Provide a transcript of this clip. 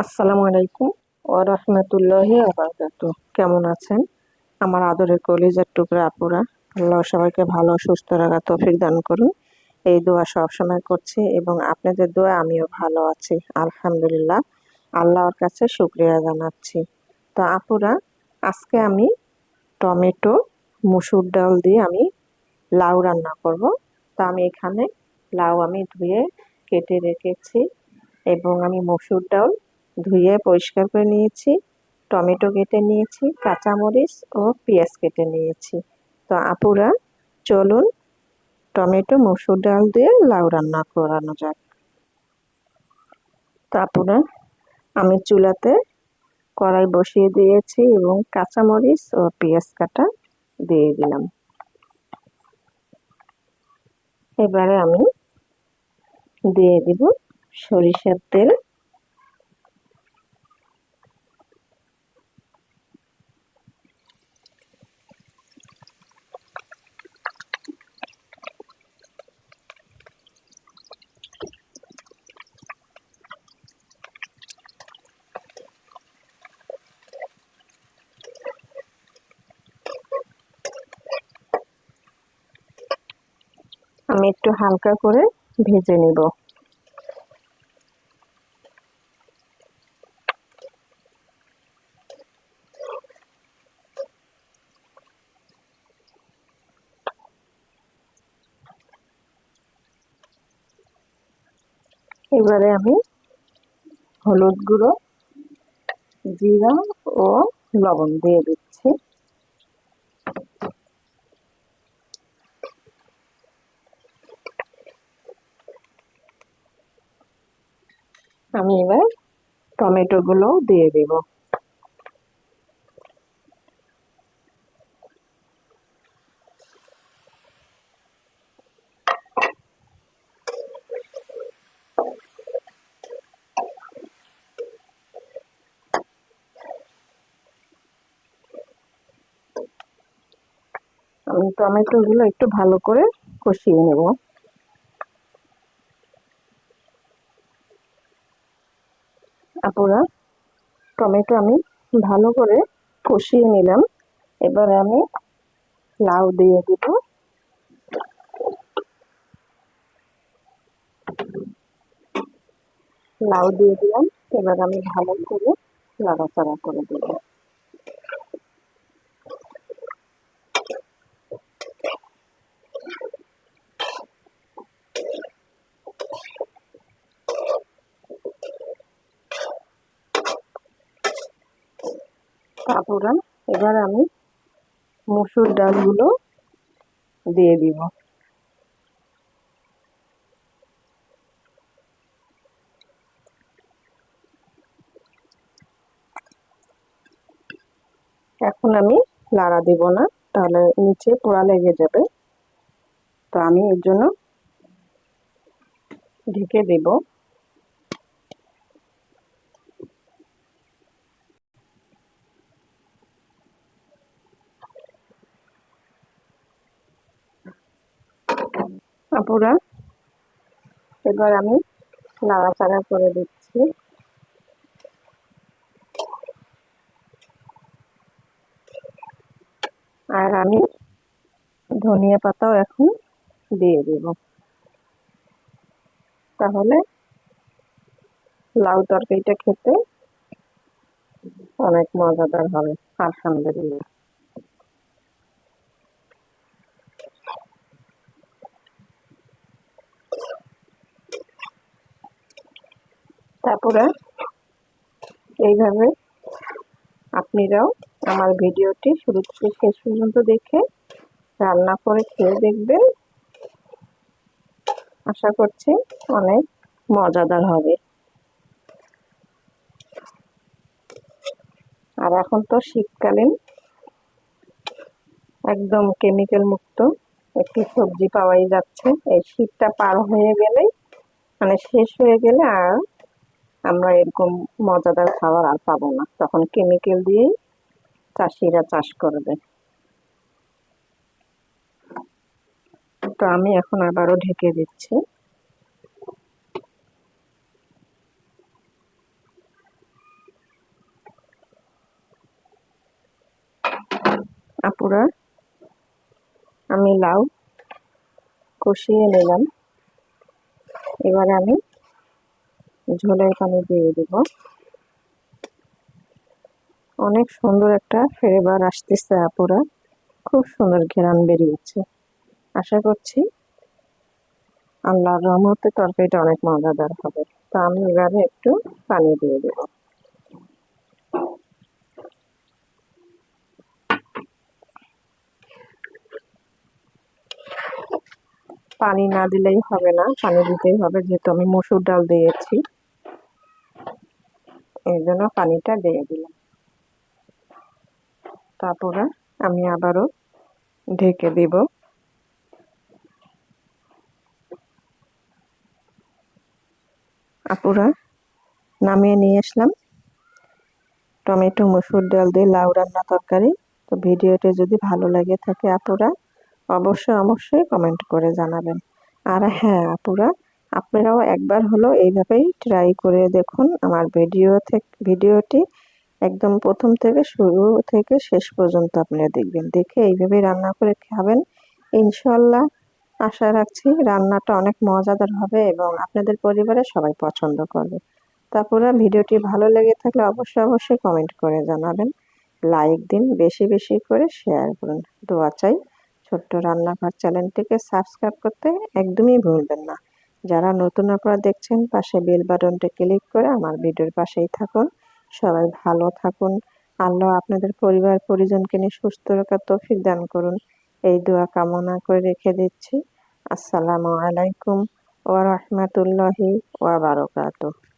আসসালামু আলাইকুম ওয়া রাহমাতুল্লাহি ওয়া বারাকাতুহু। কেমন আছেন আমার আদরের কলিজার টুকরা আপুরা? আল্লাহ সবাইকে ভালো সুস্থ রাখার তৌফিক দান করুন, এই দোয়া সবসময় করছি এবং আপনাদের দোয়া আমিও ভালো আছি আলহামদুলিল্লাহ। আল্লাহর কাছে শুকরিয়া জানাচ্ছি। তো আপুরা, আজকে আমি টমেটো মসুর ডাল দিয়ে আমি লাউ রান্না করব। তো আমি এখানে লাউ ধুয়ে কেটে রেখেছি এবং আমি মসুর ডাল ধুয়ে পরিষ্কার করে নিয়েছি, টমেটো কেটে নিয়েছি, কাঁচামরিচ ও পেঁয়াজ কেটে নিয়েছি। তো আপুরা, চলুন টমেটো মসুর ডাল দিয়ে লাউ রান্না করানো যাক। তো আপুরা, আমি চুলাতে কড়াই বসিয়ে দিয়েছি এবং কাঁচামরিচ ও পেঁয়াজ কাটা দিয়ে দিলাম। এবারে আমি দিয়ে দিব সরিষার তেল। আমি একটু হালকা করে ভেজে নিব। এবারে আমি হলুদ গুঁড়ো, জিরা ও লবণ দিয়ে দিচ্ছি। আমি এবার টমেটো গুলো দিয়ে দেব। আমি টমেটো গুলো একটু ভালো করে কষিয়ে নেব। আপুরা, টমেটো আমি ভালো করে কষিয়ে নিলাম। এবার আমি লাউ দিয়ে দিব। লাউ দিয়ে দিলাম। এবার আমি ভালো করে নাড়াচাড়া করে দেব। আপুরা, এবার আমি মসুর ডালগুলো দিয়ে দিব। এখন আমি নাড়া দিব না, তাহলে নিচে পোড়া লেগে যাবে। তো আমি এর জন্য ঢেকে দেব। আপুরা, এবার আমি নাড়াচাড়া করে দিচ্ছি। আর আমি ধনিয়া পাতাও এখন দিয়ে দেব। তাহলে লাউ তরকারিটা খেতে অনেক মজাদার হবে আলহামদুলিল্লাহ। তারপরে এইভাবে আপনারাও আমার ভিডিওটি শুরু থেকে শেষ পর্যন্ত দেখে রান্না করে খেয়ে দেখবেন। আশা করছি অনেক মজাদার হবে। আর এখন তো শীতকালীন একদম কেমিক্যাল মুক্ত একটি সবজি পাওয়াই যাচ্ছে। এই শীতটা পার হয়ে গেলেই, মানে শেষ হয়ে গেলে আর আমরা এরকম মজাদার খাবার আর পাবো না। তখন কেমিক্যাল দিয়েই চাষিরা চাষ করবে। তো আমি এখন আবারও ঢেকে দিচ্ছি। আপুরা আমি লাউ কষিয়ে নিলাম। এবারে আমি ঝোলের পানি দিয়ে দিব। অনেক সুন্দর একটা ফ্লেভার আসতেছে আপুরা, খুব সুন্দর ঘ্রাণ বেরিয়েছে। আশা করছি আল্লাহর রহমতে তরকারিটা অনেক মজাদার হবে। তো আমি এবারে একটু পানি দিয়ে দেব। পানি না দিলেই হবে না, পানি দিতেই হবে, যেহেতু আমি মসুর ডাল দিয়েছি, এই জন্য পানিটা দিয়ে দিলাম। তারপরে আমি আবারও ঢেকে দিব। আপুরা নামিয়ে নিয়ে আসলাম টমেটো মসুর ডাল দিয়ে লাউ রান্না তরকারি। তো ভিডিওটি যদি ভালো লাগে থাকে আপুরা অবশ্যই কমেন্ট করে জানাবেন। আর হ্যাঁ আপুরা, আপনারাও একবার হলো এইভাবেই ট্রাই করে দেখুন। আমার ভিডিওটি একদম প্রথম থেকে শুরু থেকে শেষ পর্যন্ত আপনারা দেখবেন, দেখে এইভাবেই রান্না করে খাবেন। ইনশাল্লাহ আশা রাখছি রান্নাটা অনেক মজাদার হবে এবং আপনাদের পরিবারের সবাই পছন্দ করবে। তারপরে ভিডিওটি ভালো লেগে থাকলে অবশ্যই কমেন্ট করে জানাবেন, লাইক দিন, বেশি করে শেয়ার করুন। দোয়া চাই। ছোট্ট রান্নাঘর চ্যানেলটিকে সাবস্ক্রাইব করতে একদমই ভুলবেন না। যারা নতুন আপনারা দেখছেন পাশে বেল বাটনটি ক্লিক করে আমার ভিডিওর পাশেই থাকুন। সবাই ভালো থাকুন। আল্লাহ আপনাদের পরিবার পরিজনকে নিয়ে সুস্থ রাখার তৌফিক দান করুন, এই দোয়া কামনা করে রেখে দিচ্ছি। আসসালামু আলাইকুম ওয়া রাহমাতুল্লাহি ওয়া বারাকাতুহু।